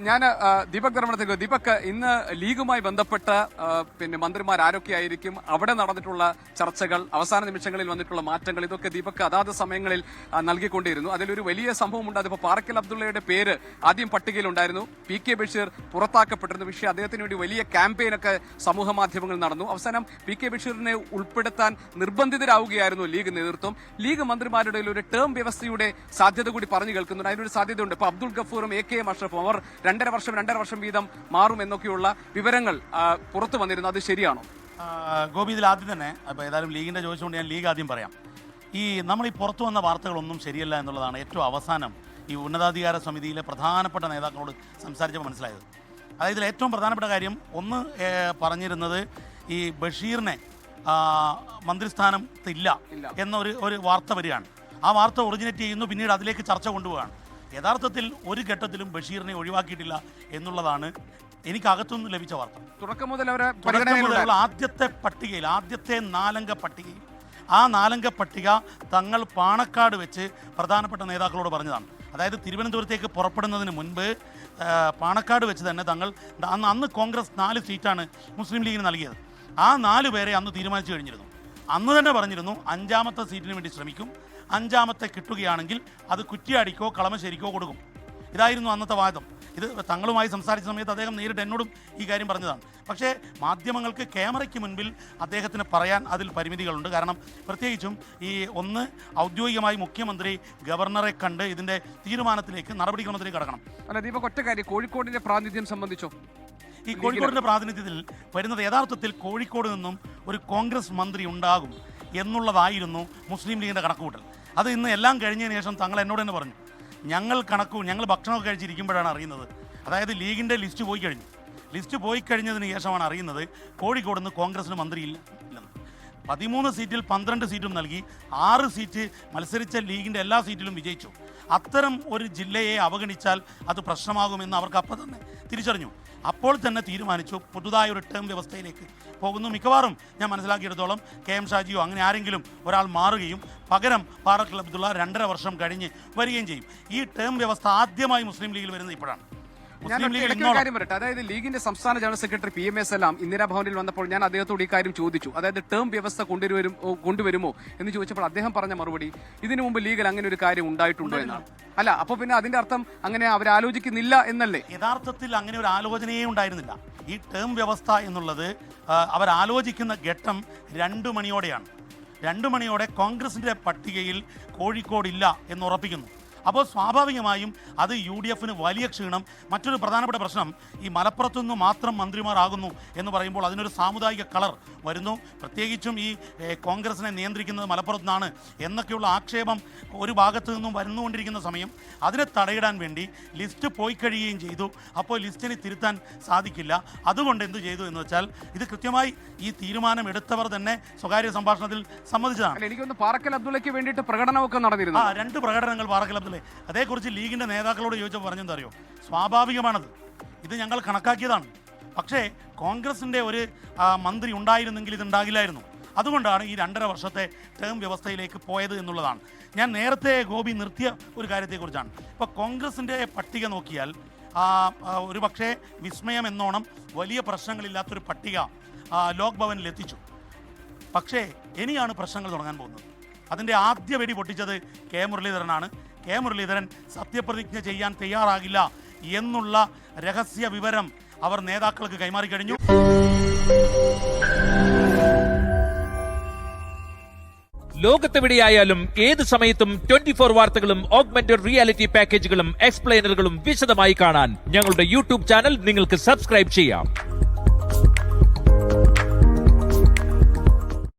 ഞാൻ ദീപക് ധർമ്മടത്തേക്ക്. ദീപക്, ഇന്ന് ലീഗുമായി ബന്ധപ്പെട്ട മന്ത്രിമാർ ആരൊക്കെയായിരിക്കും, അവിടെ നടന്നിട്ടുള്ള ചർച്ചകൾ, അവസാന നിമിഷങ്ങളിൽ വന്നിട്ടുള്ള മാറ്റങ്ങൾ, ഇതൊക്കെ ദീപക് അതാത് സമയങ്ങളിൽ നൽകിക്കൊണ്ടിരുന്നു. അതിലൊരു വലിയ സംഭവമുണ്ട്. അതിപ്പോ പാറക്കൽ അബ്ദുള്ളയുടെ പേര് ആദ്യം പട്ടികയിലുണ്ടായിരുന്നു. PK ബഷീർ പുറത്താക്കപ്പെട്ടിരുന്നു. പക്ഷേ അദ്ദേഹത്തിന് വേണ്ടി വലിയ ക്യാമ്പയിനൊക്കെ സമൂഹ മാധ്യമങ്ങളിൽ നടന്നു. അവസാനം PK ബഷീറിനെ ഉൾപ്പെടുത്താൻ നിർബന്ധിതരാവുകയായിരുന്നു ലീഗ് നേതൃത്വം. ലീഗ് മന്ത്രിമാരുടെ ഒരു ടേം വ്യവസ്ഥയുടെ സാധ്യത കൂടി പറഞ്ഞു കേൾക്കുന്നുണ്ട്. അതിനൊരു സാധ്യതയുണ്ട്. ഇപ്പൊ അബ്ദുൾ ഗഫൂറും AKM അഷ്റഫും അവർ 2.5 വർഷം വീതം മാറും എന്നൊക്കെയുള്ള വിവരങ്ങൾ പുറത്തു വന്നിരുന്നു. അത് ശരിയാണോ? ഗോപി, ഇതിൽ ആദ്യം തന്നെ അപ്പോൾ ഏതായാലും ലീഗിന്റെ ചോദിച്ചുകൊണ്ട് ഞാൻ ലീഗ് ആദ്യം പറയാം. നമ്മൾ ഈ പുറത്തു വന്ന വാർത്തകളൊന്നും ശരിയല്ല എന്നുള്ളതാണ് ഏറ്റവും അവസാനം ഈ ഉന്നതാധികാര സമിതിയിലെ പ്രധാനപ്പെട്ട നേതാക്കളോട് സംസാരിച്ചപ്പോൾ മനസ്സിലായത്. അതായത് ഇതിൽ ഏറ്റവും പ്രധാനപ്പെട്ട കാര്യം ഒന്ന് പറഞ്ഞിരുന്നത് ഈ ബഷീറിനെ മന്ത്രിസ്ഥാനത്തില്ല എന്നൊരു വാർത്ത വരികയാണ്. ആ വാർത്ത ഒറിജിനേറ്റ് ചെയ്യുന്നു, പിന്നീട് അതിലേക്ക് ചർച്ച കൊണ്ടുപോവുകയാണ്. യഥാർത്ഥത്തിൽ ഒരു ഘട്ടത്തിലും ബഷീറിനെ ഒഴിവാക്കിയിട്ടില്ല എന്നുള്ളതാണ് എനിക്കകത്തുനിന്ന് ലഭിച്ച വാർത്ത. തുടക്കം മുതൽ ആദ്യത്തെ പട്ടികയിൽ, ആദ്യത്തെ 4 അംഗ പട്ടികയിൽ, ആ 4 അംഗ പട്ടിക തങ്ങൾ പാണക്കാട് വെച്ച് പ്രധാനപ്പെട്ട നേതാക്കളോട് പറഞ്ഞതാണ്. അതായത് തിരുവനന്തപുരത്തേക്ക് പുറപ്പെടുന്നതിന് മുൻപ് പാണക്കാട് വെച്ച് തന്നെ തങ്ങൾ അന്ന് കോൺഗ്രസ് 4 സീറ്റാണ് മുസ്ലിം ലീഗിന് നൽകിയത്. ആ 4 പേരെ അന്ന് തീരുമാനിച്ചു കഴിഞ്ഞിരുന്നു. അന്ന് തന്നെ പറഞ്ഞിരുന്നു 5ാമത്തെ സീറ്റിന് വേണ്ടി ശ്രമിക്കും, 5ാമത്തെ കിട്ടുകയാണെങ്കിൽ അത് കുറ്റ്യാടിക്കോ കളമശ്ശേരിക്കോ കൊടുക്കും. ഇതായിരുന്നു അന്നത്തെ വാദം. ഇത് തങ്ങളുമായി സംസാരിച്ച സമയത്ത് അദ്ദേഹം നേരിട്ട് എന്നോടും ഈ കാര്യം പറഞ്ഞതാണ്. പക്ഷേ മാധ്യമങ്ങൾക്ക് ക്യാമറയ്ക്ക് മുൻപിൽ അദ്ദേഹത്തിന് പറയാൻ അതിൽ പരിമിതികളുണ്ട്. കാരണം പ്രത്യേകിച്ചും ഒന്ന് ഔദ്യോഗികമായി മുഖ്യമന്ത്രി ഗവർണറെ കണ്ട് ഇതിൻ്റെ തീരുമാനത്തിലേക്ക്, നടപടിക്രമത്തിലേക്ക് കടക്കണം. അല്ല ദീപക്, ഒറ്റ കാര്യം, കോഴിക്കോടിന്റെ പ്രാതിനിധ്യം സംബന്ധിച്ചോ? ഈ കോഴിക്കോടിൻ്റെ പ്രാതിനിധ്യത്തിൽ വരുന്നത് യഥാർത്ഥത്തിൽ കോഴിക്കോട് നിന്നും ഒരു കോൺഗ്രസ് മന്ത്രി ഉണ്ടാകും എന്നുള്ളതായിരുന്നു മുസ്ലിം ലീഗിൻ്റെ കണക്കുകൂട്ടൽ. അത് ഇന്ന് എല്ലാം കഴിഞ്ഞതിന് ശേഷം തങ്ങൾ എന്നോട് തന്നെ പറഞ്ഞു, ഞങ്ങൾ ഭക്ഷണമൊക്കെ കഴിച്ചിരിക്കുമ്പോഴാണ് അറിയുന്നത്. അതായത് ലീഗിൻ്റെ ലിസ്റ്റ് പോയി കഴിഞ്ഞതിന് ശേഷമാണ് അറിയുന്നത് കോഴിക്കോട് നിന്ന് കോൺഗ്രസിന് മന്ത്രിയില്ല ഇല്ലെന്ന്. 13 സീറ്റിൽ 12 സീറ്റും നൽകി, 6 സീറ്റ് മത്സരിച്ച ലീഗിൻ്റെ എല്ലാ സീറ്റിലും വിജയിച്ചു. അത്തരം ഒരു ജില്ലയെ അവഗണിച്ചാൽ അത് പ്രശ്നമാകുമെന്ന് അവർക്ക് അപ്പം തന്നെ തിരിച്ചറിഞ്ഞു. അപ്പോൾ തന്നെ തീരുമാനിച്ചു പുതുതായ ഒരു ടേം വ്യവസ്ഥയിലേക്ക് പോകുന്നു. മിക്കവാറും ഞാൻ മനസ്സിലാക്കിയെടുത്തോളം KM ഷാജിയോ അങ്ങനെ ആരെങ്കിലും ഒരാൾ മാറുകയും പകരം പാറക്കൽ അബ്ദുള്ള 2.5 വർഷം കഴിഞ്ഞ് വരികയും ചെയ്യും. ഈ ടേം വ്യവസ്ഥ ആദ്യമായി മുസ്ലിം ലീഗിൽ വരുന്നത് ഇപ്പോഴാണ്. കാര്യം പറയട്ടെ, അതായത് ലീഗിന്റെ സംസ്ഥാന ജനറൽ സെക്രട്ടറി PMS എല്ലാം ഇന്ദിരാഭവനിൽ വന്നപ്പോൾ ഞാൻ അദ്ദേഹത്തോട് ഈ കാര്യം ചോദിച്ചു. അതായത് ടേം വ്യവസ്ഥ കൊണ്ടുവരുമോ എന്ന് ചോദിച്ചപ്പോൾ അദ്ദേഹം പറഞ്ഞ മറുപടി, ഇതിനു മുമ്പ് ലീഗിൽ അങ്ങനെ ഒരു കാര്യം ഉണ്ടായിട്ടുണ്ടോ എന്നാണ്. അല്ല, അപ്പൊ പിന്നെ അതിന്റെ അർത്ഥം അങ്ങനെ അവരാലോചിക്കുന്നില്ല എന്നല്ലേ? യഥാർത്ഥത്തിൽ അങ്ങനെ ഒരു ആലോചനയേ ഉണ്ടായിരുന്നില്ല. ഈ ടേം വ്യവസ്ഥ എന്നുള്ളത് അവരാലോചിക്കുന്ന ഘട്ടം 2 മണിയോടെയാണ്. 2 മണിയോടെ കോൺഗ്രസിന്റെ പട്ടികയിൽ കോഴിക്കോടില്ല എന്ന് ഉറപ്പിക്കുന്നു. അപ്പോൾ സ്വാഭാവികമായും അത് UDFന് വലിയ ക്ഷീണം. മറ്റൊരു പ്രധാനപ്പെട്ട പ്രശ്നം, ഈ മലപ്പുറത്തുനിന്ന് മാത്രം മന്ത്രിമാരാകുന്നു എന്ന് പറയുമ്പോൾ അതിനൊരു സാമുദായിക കളർ വരുന്നു. പ്രത്യേകിച്ചും ഈ കോൺഗ്രസിനെ നിയന്ത്രിക്കുന്നത് മലപ്പുറത്തു നിന്നാണ് എന്നൊക്കെയുള്ള ആക്ഷേപം ഒരു ഭാഗത്തു നിന്നും വരുന്നുകൊണ്ടിരിക്കുന്ന സമയം അതിനെ തടയിടാൻ വേണ്ടി ലിസ്റ്റ് പോയി കഴിയുകയും ചെയ്തു. അപ്പോൾ ലിസ്റ്റിനെ തിരുത്താൻ സാധിക്കില്ല. അതുകൊണ്ട് എന്ത് ചെയ്തു എന്ന് വെച്ചാൽ ഇത് കൃത്യമായി ഈ തീരുമാനം എടുത്തവർ തന്നെ സ്വകാര്യ സംഭാഷണത്തിൽ സമ്മതിച്ചതാണ്. എനിക്കൊന്ന് പാറക്കൽ അബ്ദുള്ളയ്ക്ക് വേണ്ടിയിട്ട് പ്രകടനമൊക്കെ നടന്നിരുന്നു. 2 പ്രകടനങ്ങൾ പാറക്കൽ അബ്ദുള്ള. അതേക്കുറിച്ച് ലീഗിന്റെ നേതാക്കളോട് ചോദിച്ചപ്പോൾ പറഞ്ഞെന്താ അറിയോ? സ്വാഭാവികമാണത്, ഇത് ഞങ്ങൾ കണക്കാക്കിയതാണ്. പക്ഷേ കോൺഗ്രസിന്റെ ഒരു മന്ത്രി ഉണ്ടായിരുന്നെങ്കിൽ ഇതുണ്ടാകില്ലായിരുന്നു. അതുകൊണ്ടാണ് ഈ 2.5 വർഷത്തെ ടേം വ്യവസ്ഥയിലേക്ക് പോയത് എന്നുള്ളതാണ്. ഞാൻ നേരത്തെ ഗോപി നിർത്തിയ ഒരു കാര്യത്തെക്കുറിച്ചാണ്. ഇപ്പോൾ കോൺഗ്രസിന്റെ പട്ടിക നോക്കിയാൽ ഒരു പക്ഷേ വിസ്മയം എന്നോണം വലിയ പ്രശ്നങ്ങളില്ലാത്തൊരു പട്ടിക ലോക് ഭവനിൽ എത്തിച്ചു. പക്ഷേ ഇനിയാണ് പ്രശ്നങ്ങൾ തുടങ്ങാൻ പോകുന്നത്. അതിൻ്റെ ആദ്യ വെടി പൊട്ടിച്ചത് K മുരളീധരനാണ്. K മുരളീധരൻ സത്യപ്രതിജ്ഞ ചെയ്യാൻ തയ്യാറാകില്ല എന്നുള്ള രഹസ്യ വിവരം അവർ നേതാക്കൾക്ക് കൈമാറി കഴിഞ്ഞു. ലോകത്തെവിടെയായാലും ഏത് സമയത്തും 24 വാർത്തകളും ഓഗ്മെന്റഡ് റിയാലിറ്റി പാക്കേജുകളും എക്സ്പ്ലെയിനറുകളും വിശദമായി കാണാൻ ഞങ്ങളുടെ YouTube ചാനൽ നിങ്ങൾക്ക് സബ്സ്ക്രൈബ് ചെയ്യാം.